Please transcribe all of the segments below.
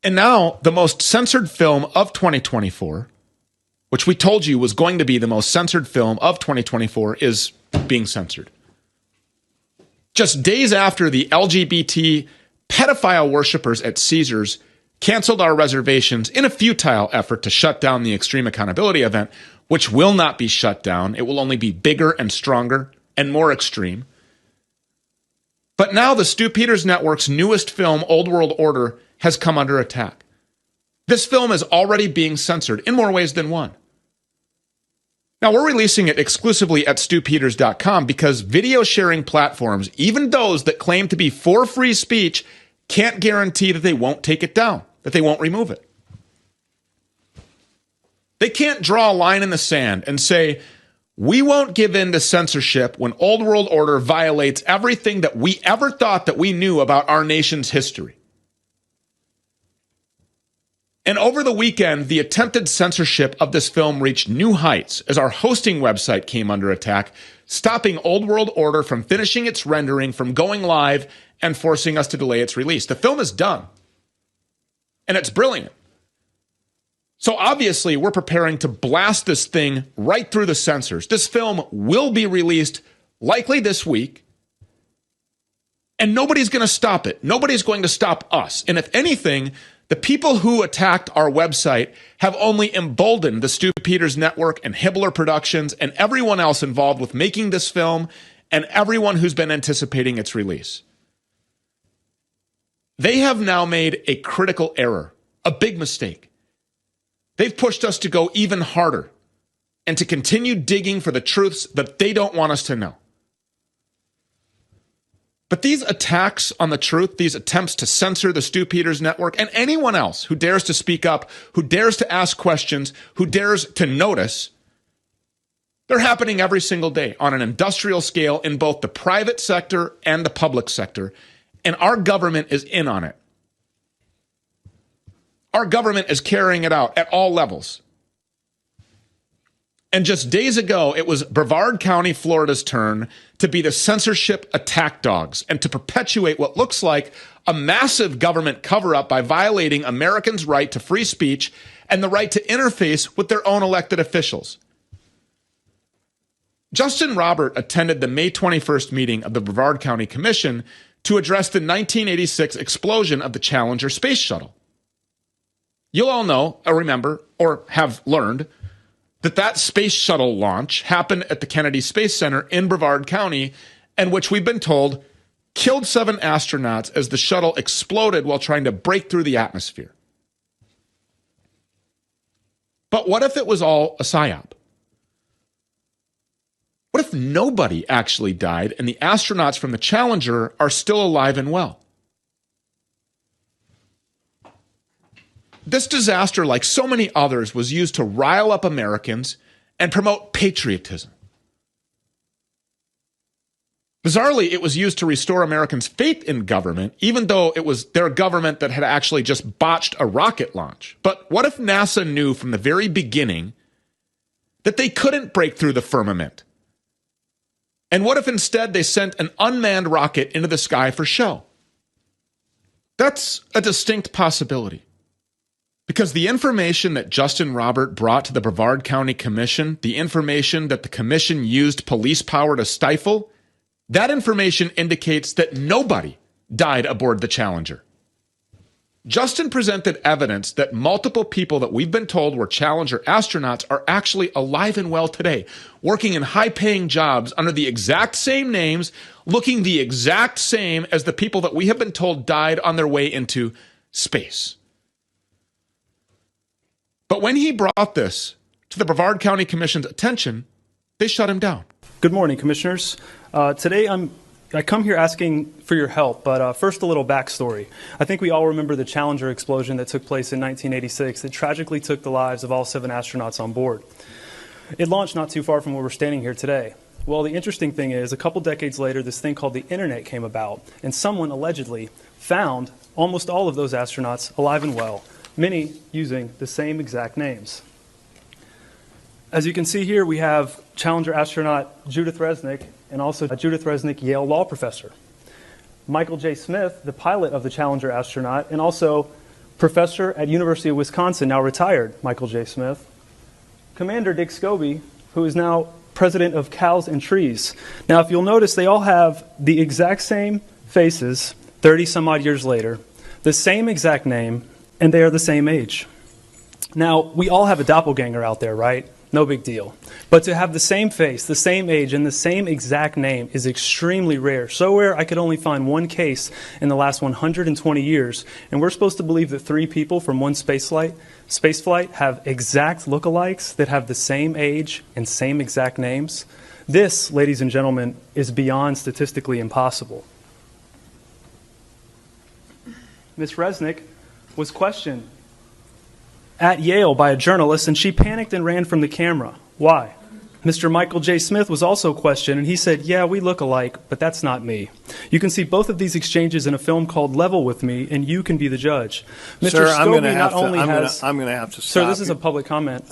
And now the most censored film of 2024, which we told you was going to be the most censored film of 2024, is being censored. Just days after the LGBT pedophile worshipers at Caesars canceled our reservations in a futile effort to shut down the Extreme Accountability event, which will not be shut down. It will only be bigger and stronger and more extreme. But now the Stu Peters Network's newest film, Old World Order, has come under attack. This film is already being censored in more ways than one. Now, we're releasing it exclusively at stupeters.com because video sharing platforms, even those that claim to be for free speech, can't guarantee that they won't take it down, that they won't remove it. They can't draw a line in the sand and say, we won't give in to censorship when Old World Order violates everything that we ever thought that we knew about our nation's history. And over the weekend, the attempted censorship of this film reached new heights as our hosting website came under attack, stopping Old World Order from finishing its rendering, from going live, and forcing us to delay its release. The film is done, and it's brilliant. So obviously, we're preparing to blast this thing right through the censors. This film will be released likely this week, and nobody's going to stop it. Nobody's going to stop us. And if anything, the people who attacked our website have only emboldened the Stu Peters Network and Hibbler Productions and everyone else involved with making this film and everyone who's been anticipating its release. They have now made a critical error, a big mistake. They've pushed us to go even harder and to continue digging for the truths that they don't want us to know. But these attacks on the truth, these attempts to censor the Stu Peters Network and anyone else who dares to speak up, who dares to ask questions, who dares to notice, they're happening every single day on an industrial scale in both the private sector and the public sector, and our government is in on it. Our government is carrying it out at all levels. And just days ago, it was Brevard County, Florida's turn to be the censorship attack dogs and to perpetuate what looks like a massive government cover-up by violating Americans' right to free speech and the right to interface with their own elected officials. Justin Robert attended the May 21st meeting of the Brevard County Commission to address the 1986 explosion of the Challenger space shuttle. You'll all know, or remember, or have learned, that space shuttle launch happened at the Kennedy Space Center in Brevard County, and which we've been told killed 7 astronauts as the shuttle exploded while trying to break through the atmosphere. But what if it was all a psyop? What if nobody actually died and the astronauts from the Challenger are still alive and well? This disaster, like so many others, was used to rile up Americans and promote patriotism. Bizarrely, it was used to restore Americans' faith in government, even though it was their government that had actually just botched a rocket launch. But what if NASA knew from the very beginning that they couldn't break through the firmament? And what if instead they sent an unmanned rocket into the sky for show? That's a distinct possibility. Because the information that Justin Robert brought to the Brevard County Commission, the information that the commission used police power to stifle, that information indicates that nobody died aboard the Challenger. Justin presented evidence that multiple people that we've been told were Challenger astronauts are actually alive and well today, working in high-paying jobs under the exact same names, looking the exact same as the people that we have been told died on their way into space. But when he brought this to the Brevard County Commission's attention, they shut him down. Good morning, Commissioners. Today I come here asking for your help, but first a little backstory. I think we all remember the Challenger explosion that took place in 1986 that tragically took the lives of all 7 astronauts on board. It launched not too far from where we're standing here today. Well, the interesting thing is, a couple decades later, this thing called the Internet came about, and someone allegedly found almost all of those astronauts alive and well, many using the same exact names. As you can see here, we have Challenger astronaut Judith Resnick and also a Judith Resnick Yale law professor. Michael J. Smith, the pilot of the Challenger astronaut, and also Professor at University of Wisconsin, now retired, Michael J. Smith. Commander Dick Scobie, who is now president of Cows and Trees. Now, if you'll notice, they all have the exact same faces 30 some odd years later, the same exact name, and they are the same age. Now, we all have a doppelganger out there, right? No big deal. But to have the same face, the same age, and the same exact name is extremely rare. So rare, I could only find one case in the last 120 years. And we're supposed to believe that 3 people from one spaceflight have exact lookalikes that have the same age and same exact names. This, ladies and gentlemen, is beyond statistically impossible. Ms. Resnick was questioned at Yale by a journalist, and she panicked and ran from the camera. Why? Mr. Michael J. Smith was also questioned, and he said, yeah, we look alike, but that's not me. You can see both of these exchanges in a film called Level with Me, and you can be the judge. Mr. Sir, Scobie I'm going to have to stop. Sir, this is a public comment.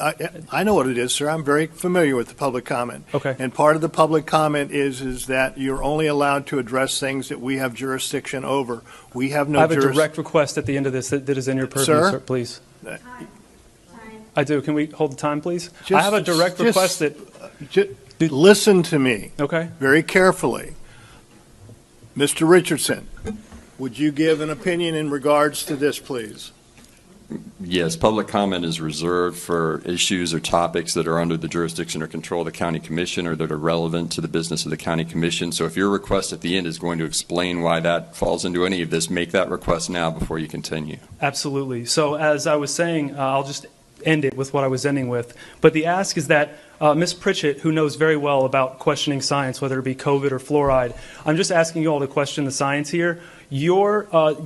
I know what it is, sir. I'm very familiar with the public comment. Okay. And part of the public comment is that you're only allowed to address things that we have jurisdiction over. We have no I have a direct request at the end of this that is in your purview, sir, please. I do. Can we hold the time, please? I have a direct request that... listen to me. Okay. Very carefully. Mr. Richardson, would you give an opinion in regards to this, please? Yes, public comment is reserved for issues or topics that are under the jurisdiction or control of the county commission or that are relevant to the business of the county commission. So if your request at the end is going to explain why that falls into any of this, make that request now before you continue. Absolutely. So as I was saying, I'll just end it with what I was ending with. But the ask is that Ms. Pritchett, who knows very well about questioning science, whether it be COVID or fluoride, I'm just asking you all to question the science here. Your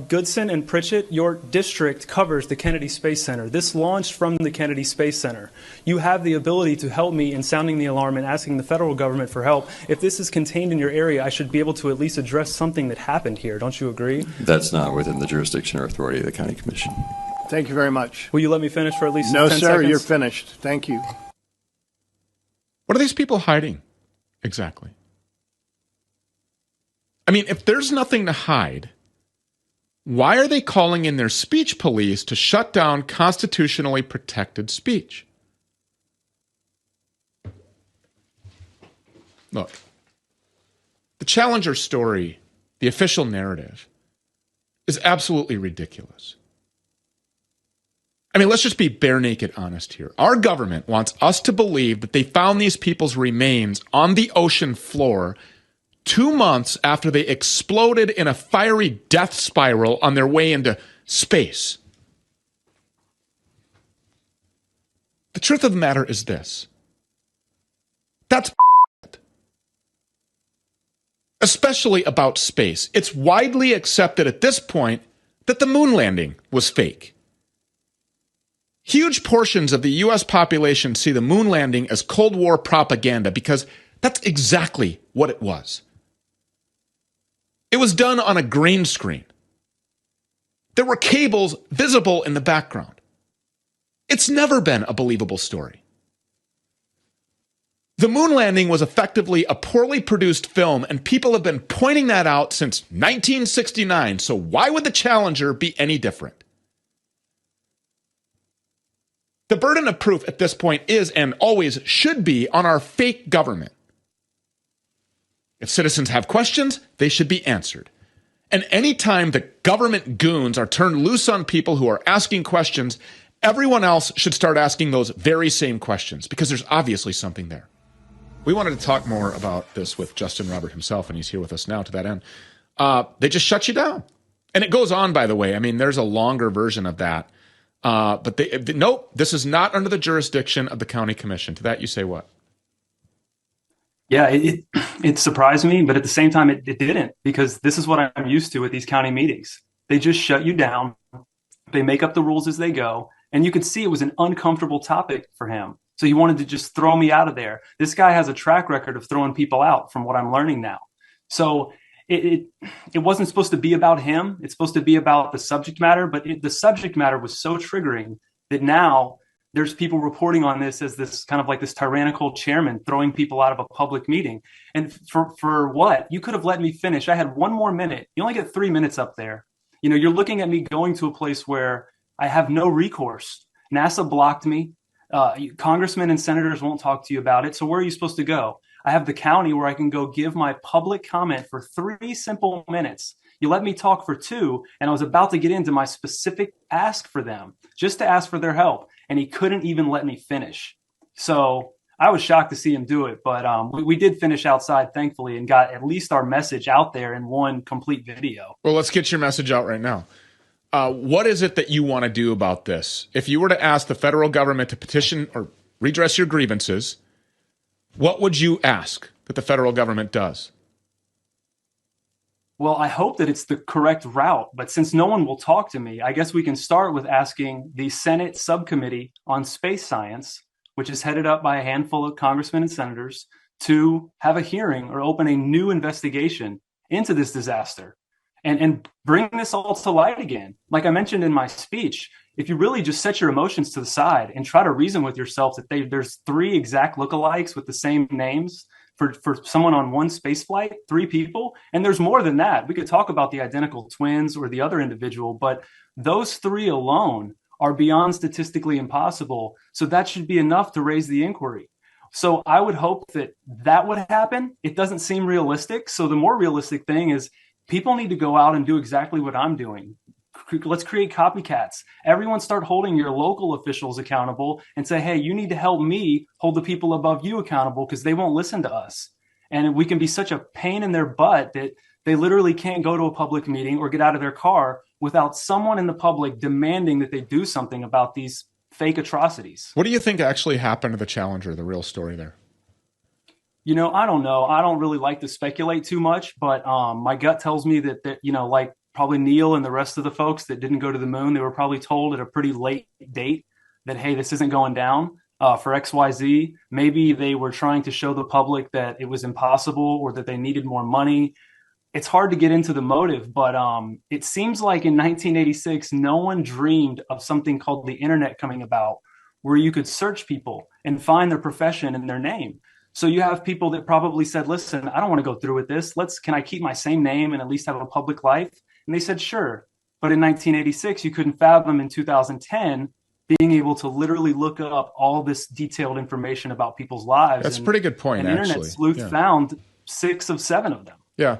Goodson and Pritchett, your district covers the Kennedy Space Center. This launched from the Kennedy Space Center. You have the ability to help me in sounding the alarm and asking the federal government for help. If this is contained in your area, I should be able to at least address something that happened here. Don't you agree? That's not within the jurisdiction or authority of the county commission. Thank you very much. Will you let me finish for at least 10 seconds? No, sir, you're finished. Thank you. What are these people hiding exactly? I mean, if there's nothing to hide, why are they calling in their speech police to shut down constitutionally protected speech? Look, the Challenger story, the official narrative, is absolutely ridiculous. I mean, let's just be bare naked honest here. Our government wants us to believe that they found these people's remains on the ocean floor 2 months after they exploded in a fiery death spiral on their way into space. The truth of the matter is this. That's especially about space. It's widely accepted at this point that the moon landing was fake. Huge portions of the U.S. population see the moon landing as Cold War propaganda because that's exactly what it was. It was done on a green screen. There were cables visible in the background. It's never been a believable story. The moon landing was effectively a poorly produced film, and people have been pointing that out since 1969, so why would the Challenger be any different? The burden of proof at this point is and always should be on our fake government. If citizens have questions, they should be answered. And anytime the government goons are turned loose on people who are asking questions, everyone else should start asking those very same questions because there's obviously something there. We wanted to talk more about this with Justin Robert himself, and he's here with us now to that end. They just shut you down. And it goes on, by the way. I mean, there's a longer version of that. But nope, this is not under the jurisdiction of the county commission. To that you say what? Yeah, it surprised me, but at the same time, it didn't, because this is what I'm used to with these county meetings. They just shut you down. They make up the rules as they go. And you could see it was an uncomfortable topic for him. So he wanted to just throw me out of there. This guy has a track record of throwing people out from what I'm learning now. So it wasn't supposed to be about him. It's supposed to be about the subject matter, but the subject matter was so triggering that now there's people reporting on this as this kind of like this tyrannical chairman throwing people out of a public meeting. And for what? You could have let me finish. I had 1 more minute. You only get 3 minutes up there. You know, you're looking at me going to a place where I have no recourse. NASA blocked me. Congressmen and senators won't talk to you about it. So where are you supposed to go? I have the county where I can go give my public comment for 3 simple minutes. You let me talk for 2, and I was about to get into my specific ask for them, just to ask for their help, and he couldn't even let me finish. So I was shocked to see him do it, but we did finish outside, thankfully, and got at least our message out there in one complete video. Well, let's get your message out right now. What is it that you want to do about this? If you were to ask the federal government to petition or redress your grievances, what would you ask that the federal government does? Well, I hope that it's the correct route, but since no one will talk to me, I guess we can start with asking the Senate Subcommittee on Space Science, which is headed up by a handful of congressmen and senators, to have a hearing or open a new investigation into this disaster and bring this all to light again. Like I mentioned in my speech, if you really just set your emotions to the side and try to reason with yourself that there's 3 exact lookalikes with the same names for someone on one space flight, 3 people, and there's more than that. We could talk about the identical twins or the other individual, but those 3 alone are beyond statistically impossible. So that should be enough to raise the inquiry. So I would hope that would happen. It doesn't seem realistic. So the more realistic thing is people need to go out and do exactly what I'm doing. Let's create copycats. Everyone start holding your local officials accountable and say, hey, you need to help me hold the people above you accountable because they won't listen to us. And we can be such a pain in their butt that they literally can't go to a public meeting or get out of their car without someone in the public demanding that they do something about these fake atrocities. What do you think actually happened to the Challenger, the real story there? You know, I don't know. I don't really like to speculate too much, but my gut tells me that, you know, like probably Neil and the rest of the folks that didn't go to the moon, they were probably told at a pretty late date that, hey, this isn't going down for XYZ. Maybe they were trying to show the public that it was impossible or that they needed more money. It's hard to get into the motive, but it seems like in 1986, no one dreamed of something called the internet coming about, where you could search people and find their profession and their name. So you have people that probably said, listen, I don't want to go through with this. Can I keep my same name and at least have a public life? And they said, sure. But in 1986, you couldn't fathom in 2010 being able to literally look up all this detailed information about people's lives. That's a pretty good point, and actually. Internet Sleuth found 6 of 7 of them. Yeah.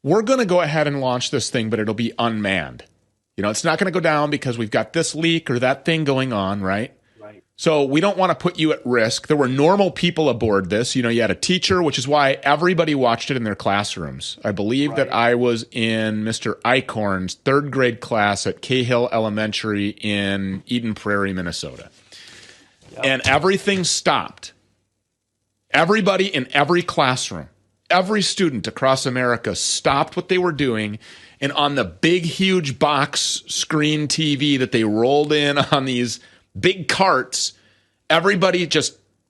We're going to go ahead and launch this thing, but it'll be unmanned. You know, it's not going to go down because we've got this leak or that thing going on, right? Right. So we don't want to put you at risk. There were normal people aboard this. You know, you had a teacher, which is why everybody watched it in their classrooms. I believe that I was in Mr. Eichhorn's 3rd grade class at Cahill Elementary in Eden Prairie, Minnesota. Yep. And everything stopped. Everybody in every classroom, every student across America stopped what they were doing, and on the big, huge box screen TV that they rolled in on these big carts, everybody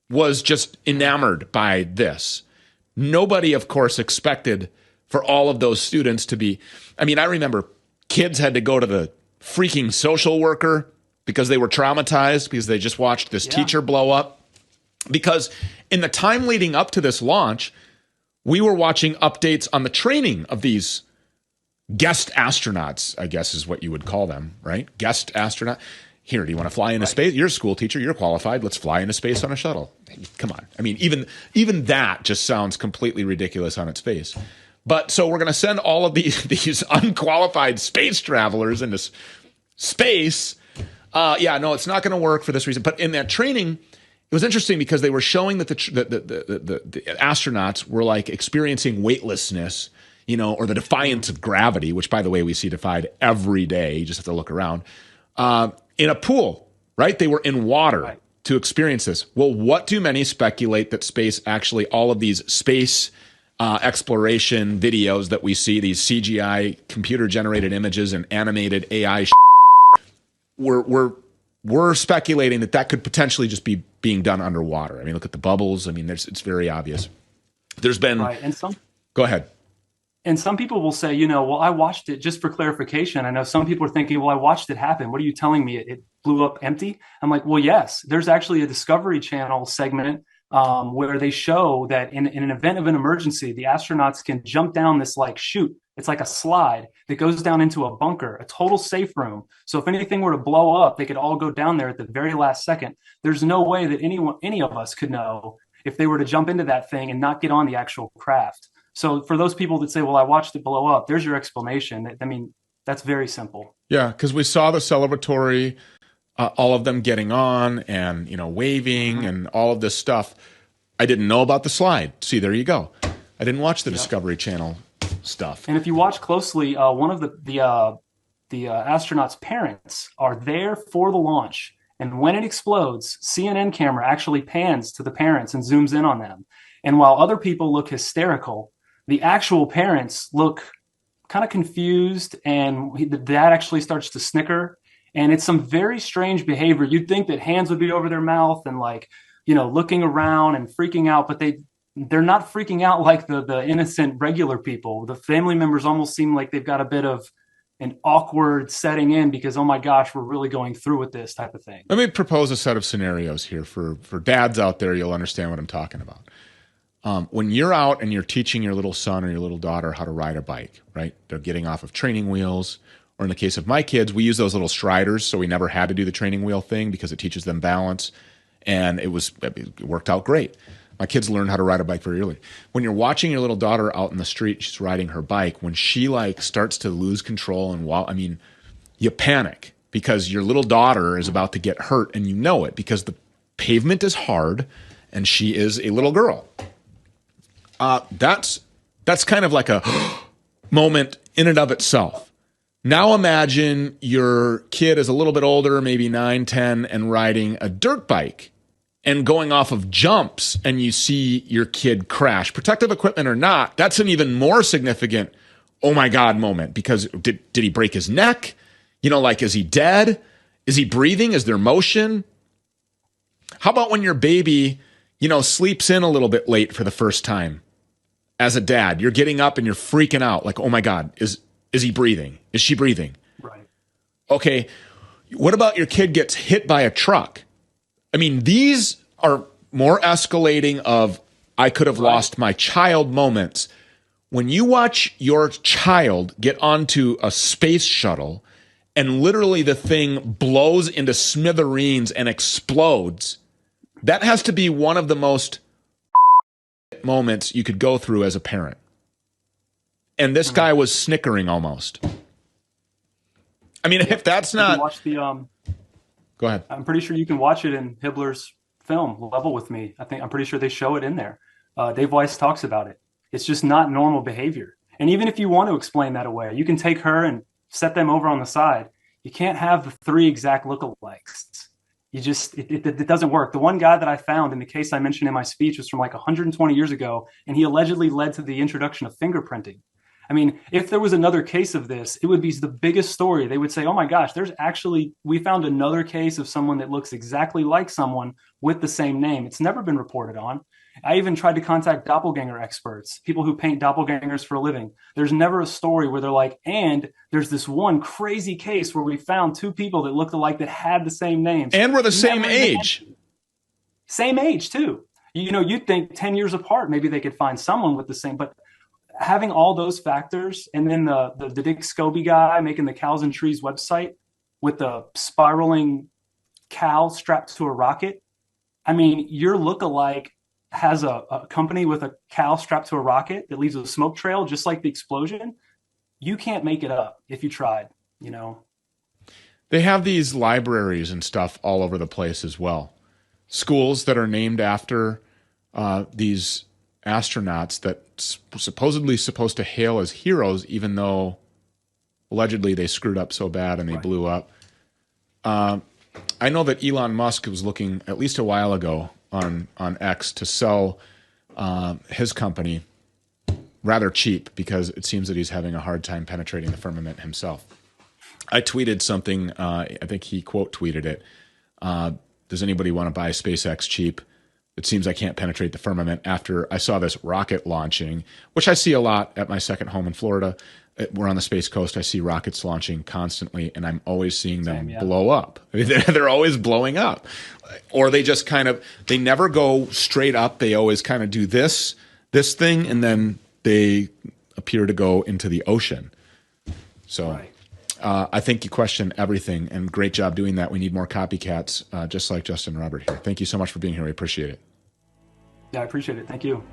was just enamored by this. Nobody, of course, expected for all of those students to be. I mean, I remember kids had to go to the freaking social worker because they were traumatized because they just watched this teacher blow up. Because in the time leading up to this launch, we were watching updates on the training of these guest astronauts, I guess is what you would call them, right? Guest astronaut. Here, do you want to fly into space? You're a school teacher. You're qualified. Let's fly into space on a shuttle. Come on. I mean, even that just sounds completely ridiculous on its face. But so we're going to send all of these unqualified space travelers into space. No, it's not going to work for this reason. But in that training, it was interesting because they were showing that the astronauts were like experiencing weightlessness, you know, or the defiance of gravity, which, by the way, we see defied every day. You just have to look around. In a pool, right? They were in water to experience this. Well, what do many speculate that space actually, all of these space exploration videos that we see, these CGI computer-generated images and animated AI we're speculating that could potentially just be being done underwater. I mean, look at the bubbles. I mean, it's very obvious. There's been... Go ahead. And some people will say, you know, well, I watched it just for clarification. I know some people are thinking, well, I watched it happen. What are you telling me? It blew up empty? I'm like, well, yes, there's actually a Discovery Channel segment where they show that in an event of an emergency, the astronauts can jump down this like chute. It's like a slide that goes down into a bunker, a total safe room. So if anything were to blow up, they could all go down there at the very last second. There's no way that any of us could know if they were to jump into that thing and not get on the actual craft. So for those people that say, well, I watched it blow up, there's your explanation. I mean, that's very simple. Yeah, because we saw the celebratory, all of them getting on and, waving and all of this stuff. I didn't know about the slide. See, there you go. I didn't watch the Discovery Channel stuff. And if you watch closely, one of the astronauts' parents are there for the launch. And when it explodes, CNN camera actually pans to the parents and zooms in on them. And while other people look hysterical, the actual parents look kind of confused, and the dad actually starts to snicker. And it's some very strange behavior. You'd think that hands would be over their mouth and looking around and freaking out, but they're not freaking out like the innocent regular people. The family members almost seem like they've got a bit of an awkward setting in because, oh my gosh, we're really going through with this type of thing. Let me propose a set of scenarios here for dads out there. You'll understand what I'm talking about. When you're out and you're teaching your little son or your little daughter how to ride a bike, right? They're getting off of training wheels, or in the case of my kids, we use those little striders, so we never had to do the training wheel thing because it teaches them balance, and it worked out great. My kids learned how to ride a bike very early. When you're watching your little daughter out in the street, she's riding her bike, when she starts to lose control and you panic because your little daughter is about to get hurt, and you know it because the pavement is hard and she is a little girl. That's kind of like a moment in and of itself. Now imagine your kid is a little bit older, maybe 9, 10, and riding a dirt bike and going off of jumps, and you see your kid crash. Protective equipment or not, that's an even more significant, oh my God moment, because did he break his neck? Is he dead? Is he breathing? Is there motion? How about when your baby, sleeps in a little bit late for the first time? As a dad, you're getting up and you're freaking out, like, oh my God, is he breathing? Is she breathing? Right. Okay, what about your kid gets hit by a truck? I mean, these are more escalating of I could have lost my child moments. When you watch your child get onto a space shuttle and literally the thing blows into smithereens and explodes, that has to be one of the most moments you could go through as a parent. And this guy was snickering almost. I mean, if that's not... Watch the, Go ahead. I'm pretty sure you can watch it in Hibbler's film, Level With Me. I'm pretty sure they show it in there. Dave Weiss talks about it. It's just not normal behavior. And even if you want to explain that away, you can take her and set them over on the side. You can't have the 3 exact lookalikes. It doesn't work. The one guy that I found in the case I mentioned in my speech was from 120 years ago, and he allegedly led to the introduction of fingerprinting. I mean, if there was another case of this, it would be the biggest story. They would say, oh my gosh, we found another case of someone that looks exactly like someone with the same name. It's never been reported on. I even tried to contact doppelganger experts, people who paint doppelgangers for a living. There's never a story where they're like, and there's this one crazy case where we found 2 people that looked alike that had the same names. And were the same age. Same age, too. You'd think 10 years apart, maybe they could find someone with the same, but having all those factors, and then the Dick Scobie guy making the Cows and Trees website with the spiraling cow strapped to a rocket. I mean, your lookalike has a company with a cow strapped to a rocket that leaves a smoke trail, just like the explosion. You can't make it up if you tried, They have these libraries and stuff all over the place as well. Schools that are named after these astronauts that were supposedly supposed to hail as heroes, even though allegedly they screwed up so bad and they blew up. I know that Elon Musk was looking at least a while ago on X to sell his company rather cheap because it seems that he's having a hard time penetrating the firmament himself. I tweeted something, I think he quote tweeted it. Does anybody want to buy SpaceX cheap? it seems I can't penetrate the firmament after I saw this rocket launching, which I see a lot at my second home in Florida. We're on the Space Coast. I see rockets launching constantly, and I'm always seeing them blow up. They're always blowing up. Or they just they never go straight up. They always kind of do this thing, and then they appear to go into the ocean. So I think you question everything, and great job doing that. We need more copycats, just like Justin and Robert here. Thank you so much for being here. We appreciate it. Yeah, I appreciate it. Thank you.